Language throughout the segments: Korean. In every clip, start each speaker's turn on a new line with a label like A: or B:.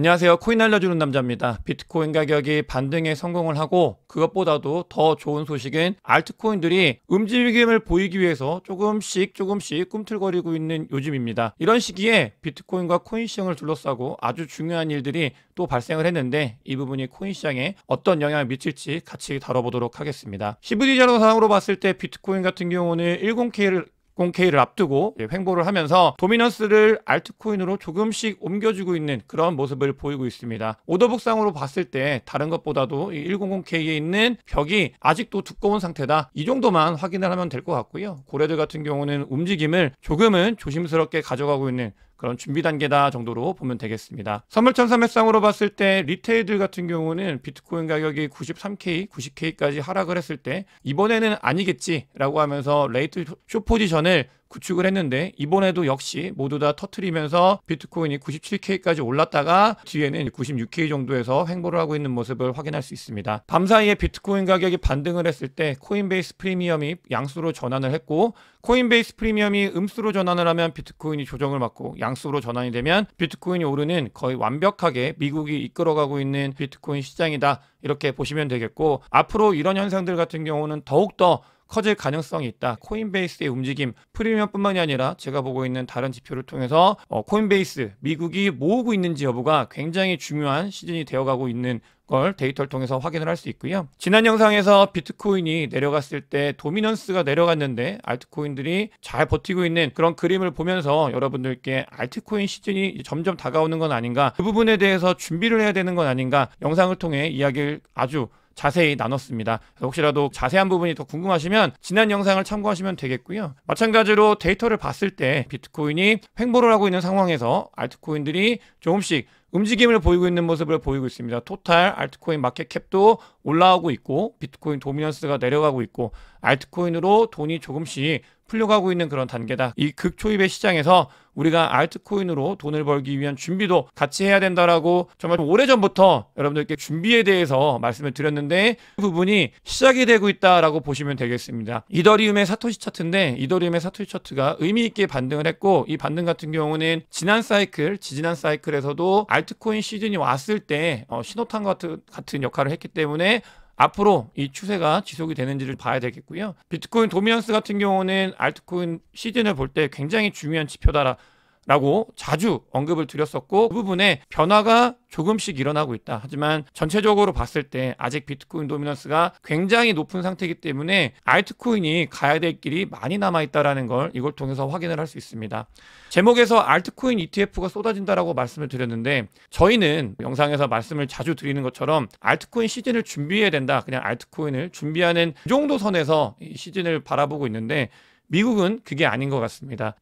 A: 안녕하세요. 코인 알려주는 남자입니다. 비트코인 가격이 반등에 성공을 하고 그것보다도 더 좋은 소식은 알트코인들이 움직임을 보이기 위해서 조금씩 꿈틀거리고 있는 요즘입니다. 이런 시기에 비트코인과 코인 시장을 둘러싸고 아주 중요한 일들이 또 발생을 했는데 이 부분이 코인 시장에 어떤 영향을 미칠지 같이 다뤄보도록 하겠습니다. CVD 자료상으로 봤을 때 비트코인 같은 경우는 10K를 앞두고 횡보를 하면서 도미넌스를 알트코인으로 조금씩 옮겨주고 있는 그런 모습을 보이고 있습니다. 오더북상으로 봤을 때 다른 것보다도 이 100K에 있는 벽이 아직도 두꺼운 상태다. 이 정도만 확인을 하면 될 것 같고요. 고래들 같은 경우는 움직임을 조금은 조심스럽게 가져가고 있는 그런 준비 단계다 정도로 보면 되겠습니다. 선물참사매상으로 봤을 때 리테일들 같은 경우는 비트코인 가격이 93K, 90K까지 하락을 했을 때 이번에는 아니겠지라고 하면서 레이트 숏 포지션을 구축을 했는데 이번에도 역시 모두 다 터트리면서 비트코인이 97K까지 올랐다가 뒤에는 96K 정도에서 횡보를 하고 있는 모습을 확인할 수 있습니다. 밤사이에 비트코인 가격이 반등을 했을 때 코인베이스 프리미엄이 양수로 전환을 했고 코인베이스 프리미엄이 음수로 전환을 하면 비트코인이 조정을 받고 양수로 전환이 되면 비트코인이 오르는 거의 완벽하게 미국이 이끌어가고 있는 비트코인 시장이다. 이렇게 보시면 되겠고 앞으로 이런 현상들 같은 경우는 더욱더 커질 가능성이 있다. 코인베이스의 움직임, 프리미엄뿐만이 아니라 제가 보고 있는 다른 지표를 통해서 코인베이스, 미국이 모으고 있는지 여부가 굉장히 중요한 시즌이 되어가고 있는 걸 데이터를 통해서 확인을 할 수 있고요. 지난 영상에서 비트코인이 내려갔을 때 도미넌스가 내려갔는데 알트코인들이 잘 버티고 있는 그런 그림을 보면서 여러분들께 알트코인 시즌이 점점 다가오는 건 아닌가, 그 부분에 대해서 준비를 해야 되는 건 아닌가 영상을 통해 이야기를 아주 자세히 나눴습니다. 혹시라도 자세한 부분이 더 궁금하시면 지난 영상을 참고하시면 되겠고요. 마찬가지로 데이터를 봤을 때 비트코인이 횡보를 하고 있는 상황에서 알트코인들이 조금씩 움직임을 보이고 있는 모습을 보이고 있습니다. 토탈 알트코인 마켓캡도 올라오고 있고 비트코인 도미넌스가 내려가고 있고 알트코인으로 돈이 조금씩 풀려가고 있는 그런 단계다. 이 극초입의 시장에서 우리가 알트코인으로 돈을 벌기 위한 준비도 같이 해야 된다라고 정말 오래전부터 여러분들께 준비에 대해서 말씀을 드렸는데 그 부분이 시작이 되고 있다라고 보시면 되겠습니다. 이더리움의 사토시 차트인데 이더리움의 사토시 차트가 의미 있게 반등을 했고 이 반등 같은 경우는 지난 사이클, 지지난 사이클에서도 알트코인 시즌이 왔을 때 신호탄 같은 역할을 했기 때문에 앞으로 이 추세가 지속이 되는지를 봐야 되겠고요. 비트코인 도미넌스 같은 경우는 알트코인 시즌을 볼 때 굉장히 중요한 지표다라고 자주 언급을 드렸었고 그 부분에 변화가 조금씩 일어나고 있다. 하지만 전체적으로 봤을 때 아직 비트코인 도미넌스가 굉장히 높은 상태이기 때문에 알트코인이 가야 될 길이 많이 남아있다는 걸 이걸 통해서 확인을 할 수 있습니다. 제목에서 알트코인 ETF가 쏟아진다라고 말씀을 드렸는데 저희는 영상에서 말씀을 자주 드리는 것처럼 알트코인 시즌을 준비해야 된다. 그냥 알트코인을 준비하는 그 정도 선에서 이 시즌을 바라보고 있는데 미국은 그게 아닌 것 같습니다.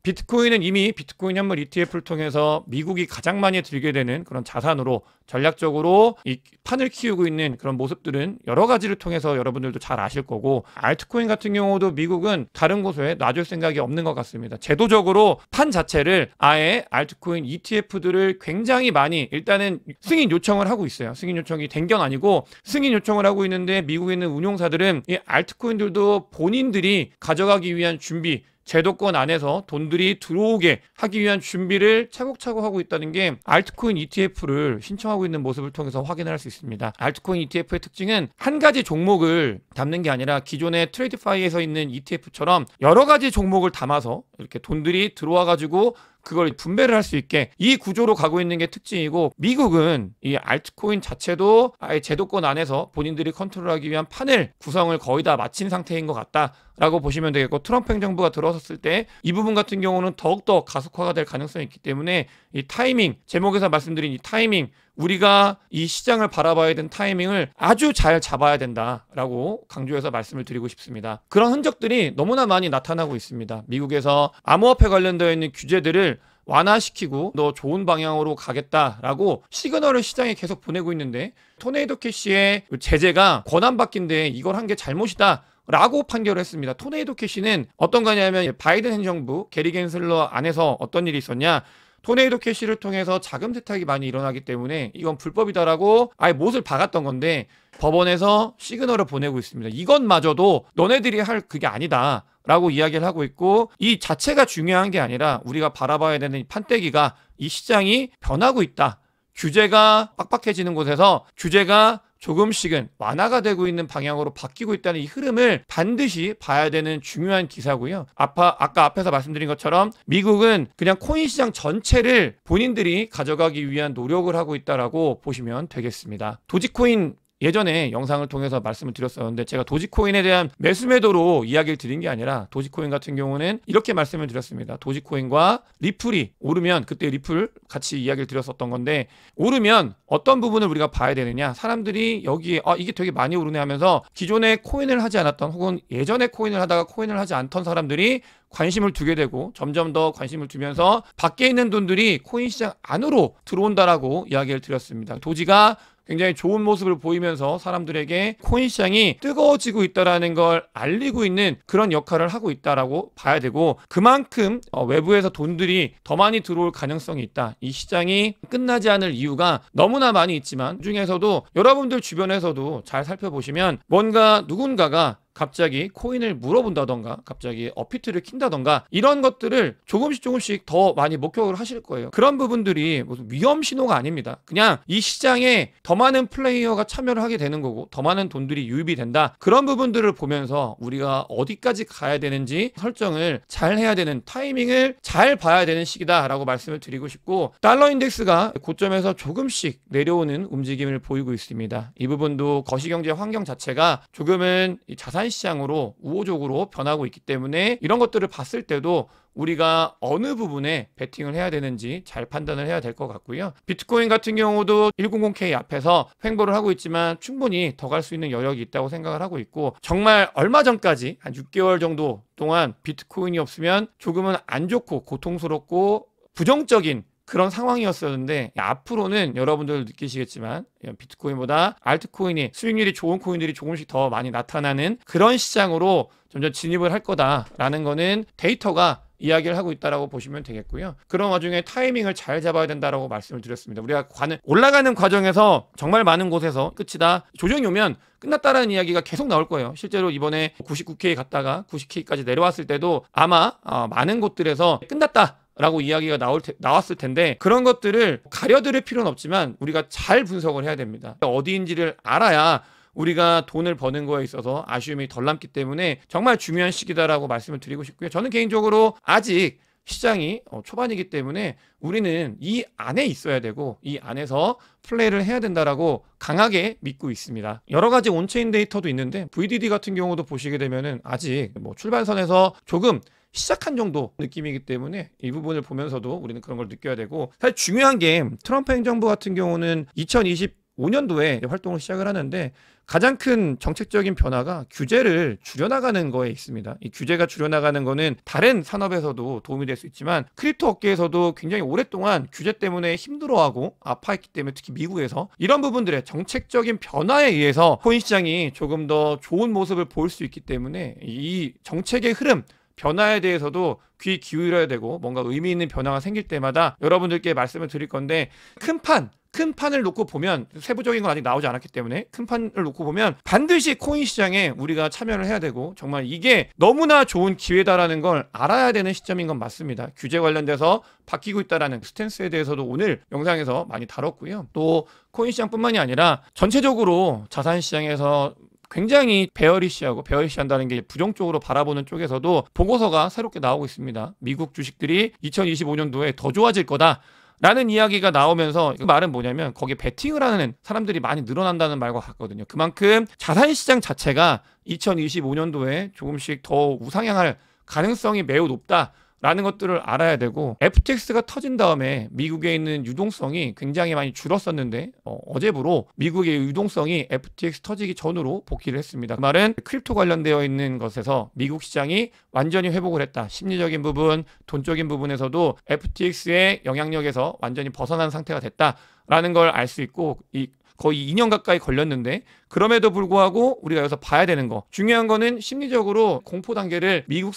A: 비트코인은 이미 비트코인 현물 ETF를 통해서 미국이 가장 많이 들게 되는 그런 자산으로 전략적으로 이 판을 키우고 있는 그런 모습들은 여러 가지를 통해서 여러분들도 잘 아실 거고 알트코인 같은 경우도 미국은 다른 곳에 놔줄 생각이 없는 것 같습니다. 제도적으로 판 자체를 아예 알트코인 ETF들을 굉장히 많이 일단은 승인 요청을 하고 있어요. 승인 요청이 된 건 아니고 승인 요청을 하고 있는데 미국에 있는 운용사들은 이 알트코인들도 본인들이 가져가기 위한 준비, 제도권 안에서 돈들이 들어오게 하기 위한 준비를 차곡차곡 하고 있다는 게 알트코인 ETF를 신청하고 있는 모습을 통해서 확인할 수 있습니다. 알트코인 ETF의 특징은 한 가지 종목을 담는 게 아니라 기존의 트레이드파이에서 있는 ETF처럼 여러 가지 종목을 담아서 이렇게 돈들이 들어와 가지고 그걸 분배를 할 수 있게 이 구조로 가고 있는 게 특징이고 미국은 이 알트코인 자체도 아예 제도권 안에서 본인들이 컨트롤하기 위한 판을 구성을 거의 다 마친 상태인 것 같다라고 보시면 되겠고 트럼프 행정부가 들어섰을 때 이 부분 같은 경우는 더욱더 가속화가 될 가능성이 있기 때문에 이 타이밍, 제목에서 말씀드린 이 타이밍, 우리가 이 시장을 바라봐야 되는 타이밍을 아주 잘 잡아야 된다라고 강조해서 말씀을 드리고 싶습니다. 그런 흔적들이 너무나 많이 나타나고 있습니다. 미국에서 암호화폐 관련되어 있는 규제들을 완화시키고 더 좋은 방향으로 가겠다라고 시그널을 시장에 계속 보내고 있는데 토네이도 캐시의 제재가 권한받기인데 이걸 한 게 잘못이다 라고 판결을 했습니다. 토네이도 캐시는 어떤 거냐면 바이든 행정부 게리 겐슬러 안에서 어떤 일이 있었냐, 토네이도 캐시를 통해서 자금 세탁이 많이 일어나기 때문에 이건 불법이다라고 아예 못을 박았던 건데 법원에서 시그널을 보내고 있습니다. 이것마저도 너네들이 할 그게 아니다 라고 이야기를 하고 있고 이 자체가 중요한 게 아니라 우리가 바라봐야 되는 이 판때기가 이 시장이 변하고 있다 규제가 빡빡해지는 곳에서 규제가 조금씩은 완화가 되고 있는 방향으로 바뀌고 있다는 이 흐름을 반드시 봐야 되는 중요한 기사고요. 아까 앞에서 말씀드린 것처럼 미국은 그냥 코인 시장 전체를 본인들이 가져가기 위한 노력을 하고 있다라고 보시면 되겠습니다. 도지코인 예전에 영상을 통해서 말씀을 드렸었는데 제가 도지코인에 대한 매수매도로 이야기를 드린 게 아니라 도지코인 같은 경우는 이렇게 말씀을 드렸습니다. 도지코인과 리플이 오르면, 그때 리플 같이 이야기를 드렸었던 건데, 오르면 어떤 부분을 우리가 봐야 되느냐, 사람들이 여기에 이게 되게 많이 오르네 하면서 기존에 코인을 하지 않았던 혹은 예전에 코인을 하다가 코인을 하지 않던 사람들이 관심을 두게 되고 점점 더 관심을 두면서 밖에 있는 돈들이 코인 시장 안으로 들어온다라고 이야기를 드렸습니다. 도지가 굉장히 좋은 모습을 보이면서 사람들에게 코인 시장이 뜨거워지고 있다라는 걸 알리고 있는 그런 역할을 하고 있다라고 봐야 되고, 그만큼 외부에서 돈들이 더 많이 들어올 가능성이 있다. 이 시장이 끝나지 않을 이유가 너무나 많이 있지만 그중에서도 여러분들 주변에서도 잘 살펴보시면 뭔가 누군가가 갑자기 코인을 물어본다던가 갑자기 업비트를 킨다던가 이런 것들을 조금씩 더 많이 목격을 하실 거예요. 그런 부분들이 무슨 위험 신호가 아닙니다. 그냥 이 시장에 더 많은 플레이어가 참여를 하게 되는 거고 더 많은 돈들이 유입이 된다. 그런 부분들을 보면서 우리가 어디까지 가야 되는지 설정을 잘 해야 되는, 타이밍을 잘 봐야 되는 시기다라고 말씀을 드리고 싶고, 달러 인덱스가 고점에서 조금씩 내려오는 움직임을 보이고 있습니다. 이 부분도 거시경제 환경 자체가 조금은 자산 시장으로 우호적으로 변하고 있기 때문에 이런 것들을 봤을 때도 우리가 어느 부분에 베팅을 해야 되는지 잘 판단을 해야 될 것 같고요. 비트코인 같은 경우도 100K 앞에서 횡보를 하고 있지만 충분히 더 갈 수 있는 여력이 있다고 생각을 하고 있고, 정말 얼마 전까지 한 6개월 정도 동안 비트코인이 없으면 조금은 안 좋고 고통스럽고 부정적인 그런 상황이었었는데, 앞으로는 여러분들 느끼시겠지만 비트코인보다 알트코인이 수익률이 좋은 코인들이 조금씩 더 많이 나타나는 그런 시장으로 점점 진입을 할 거다라는 거는 데이터가 이야기를 하고 있다라고 보시면 되겠고요. 그런 와중에 타이밍을 잘 잡아야 된다라고 말씀을 드렸습니다. 우리가 올라가는 과정에서 정말 많은 곳에서 끝이다, 조정이 오면 끝났다라는 이야기가 계속 나올 거예요. 실제로 이번에 99K 갔다가 90K까지 내려왔을 때도 아마 많은 곳들에서 끝났다 라고 이야기가 나왔을 텐데, 그런 것들을 가려들을 필요는 없지만 우리가 잘 분석을 해야 됩니다. 어디인지를 알아야 우리가 돈을 버는 거에 있어서 아쉬움이 덜 남기 때문에 정말 중요한 시기다라고 말씀을 드리고 싶고요. 저는 개인적으로 아직 시장이 초반이기 때문에 우리는 이 안에 있어야 되고 이 안에서 플레이를 해야 된다라고 강하게 믿고 있습니다. 여러 가지 온체인 데이터도 있는데 VDD 같은 경우도 보시게 되면은 아직 출발선에서 조금 시작한 정도 느낌이기 때문에 이 부분을 보면서도 우리는 그런 걸 느껴야 되고, 사실 중요한 게 트럼프 행정부 같은 경우는 2025년도에 활동을 시작을 하는데 가장 큰 정책적인 변화가 규제를 줄여나가는 거에 있습니다. 이 규제가 줄여나가는 거는 다른 산업에서도 도움이 될 수 있지만 크립토 업계에서도 굉장히 오랫동안 규제 때문에 힘들어하고 아파했기 때문에, 특히 미국에서 이런 부분들의 정책적인 변화에 의해서 코인 시장이 조금 더 좋은 모습을 보일 수 있기 때문에 이 정책의 흐름, 변화에 대해서도 귀 기울여야 되고 뭔가 의미 있는 변화가 생길 때마다 여러분들께 말씀을 드릴 건데, 큰 판을 놓고 보면, 세부적인 건 아직 나오지 않았기 때문에 큰 판을 놓고 보면 반드시 코인 시장에 우리가 참여를 해야 되고 정말 이게 너무나 좋은 기회다라는 걸 알아야 되는 시점인 건 맞습니다. 규제 관련돼서 바뀌고 있다라는 스탠스에 대해서도 오늘 영상에서 많이 다뤘고요. 또 코인 시장뿐만이 아니라 전체적으로 자산 시장에서 굉장히 베어리시한다는 게 부정적으로 바라보는 쪽에서도 보고서가 새롭게 나오고 있습니다. 미국 주식들이 2025년도에 더 좋아질 거다라는 이야기가 나오면서, 그 말은 뭐냐면 거기에 베팅을 하는 사람들이 많이 늘어난다는 말과 같거든요. 그만큼 자산시장 자체가 2025년도에 조금씩 더 우상향할 가능성이 매우 높다 라는 것들을 알아야 되고, FTX가 터진 다음에 미국에 있는 유동성이 굉장히 많이 줄었었는데 어제부로 미국의 유동성이 FTX 터지기 전으로 복귀를 했습니다. 그 말은 크립토 관련되어 있는 것에서 미국 시장이 완전히 회복을 했다. 심리적인 부분, 돈적인 부분에서도 FTX의 영향력에서 완전히 벗어난 상태가 됐다라는 걸 알 수 있고, 거의 2년 가까이 걸렸는데 그럼에도 불구하고 우리가 여기서 봐야 되는 거, 중요한 거는 심리적으로 공포 단계를 미국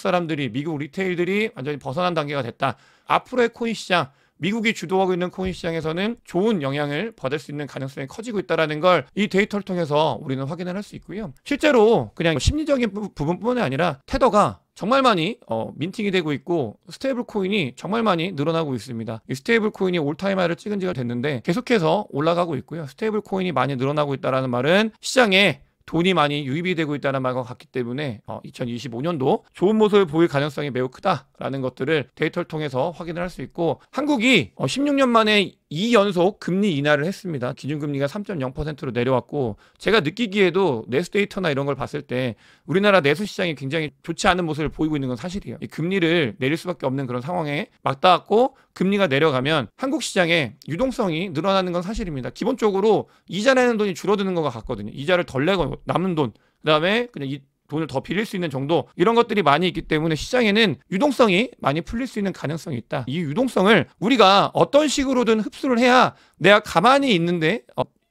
A: 리테일들이 완전히 벗어난 단계가 됐다. 앞으로의 코인 시장, 미국이 주도하고 있는 코인 시장에서는 좋은 영향을 받을 수 있는 가능성이 커지고 있다는 걸 이 데이터를 통해서 우리는 확인을 할 수 있고요. 실제로 그냥 심리적인 부분뿐만 아니라 테더가 정말 많이 민팅이 되고 있고 스테이블 코인이 정말 많이 늘어나고 있습니다. 이 스테이블 코인이 올타임 하이를 찍은 지가 됐는데 계속해서 올라가고 있고요. 스테이블 코인이 많이 늘어나고 있다는 말은 시장에 돈이 많이 유입이 되고 있다는 말과 같기 때문에 2025년도 좋은 모습을 보일 가능성이 매우 크다라는 것들을 데이터를 통해서 확인을 할 수 있고, 한국이 16년 만에 2연속 금리 인하를 했습니다. 기준금리가 3.0%로 내려왔고, 제가 느끼기에도 내수 데이터나 이런 걸 봤을 때 우리나라 내수 시장이 굉장히 좋지 않은 모습을 보이고 있는 건 사실이에요. 이 금리를 내릴 수밖에 없는 그런 상황에 맞닿았고, 금리가 내려가면 한국 시장의 유동성이 늘어나는 건 사실입니다. 기본적으로 이자 내는 돈이 줄어드는 것 같거든요. 이자를 덜 내고 남는 돈, 그다음에 그냥 이 돈을 더 빌릴 수 있는 정도, 이런 것들이 많이 있기 때문에 시장에는 유동성이 많이 풀릴 수 있는 가능성이 있다. 이 유동성을 우리가 어떤 식으로든 흡수를 해야 내가 가만히 있는데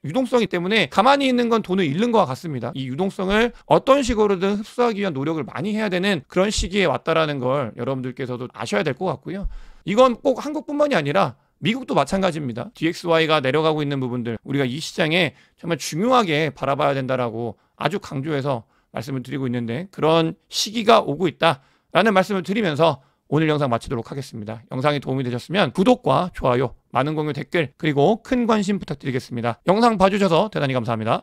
A: 유동성이 때문에 가만히 있는 건 돈을 잃는 것과 같습니다. 이 유동성을 어떤 식으로든 흡수하기 위한 노력을 많이 해야 되는 그런 시기에 왔다라는 걸 여러분들께서도 아셔야 될 것 같고요. 이건 꼭 한국뿐만이 아니라 미국도 마찬가지입니다. DXY가 내려가고 있는 부분들, 우리가 이 시장에 정말 중요하게 바라봐야 된다라고 아주 강조해서 말씀을 드리고 있는데, 그런 시기가 오고 있다라는 말씀을 드리면서 오늘 영상 마치도록 하겠습니다. 영상이 도움이 되셨으면 구독과 좋아요, 많은 공유, 댓글, 그리고 큰 관심 부탁드리겠습니다. 영상 봐주셔서 대단히 감사합니다.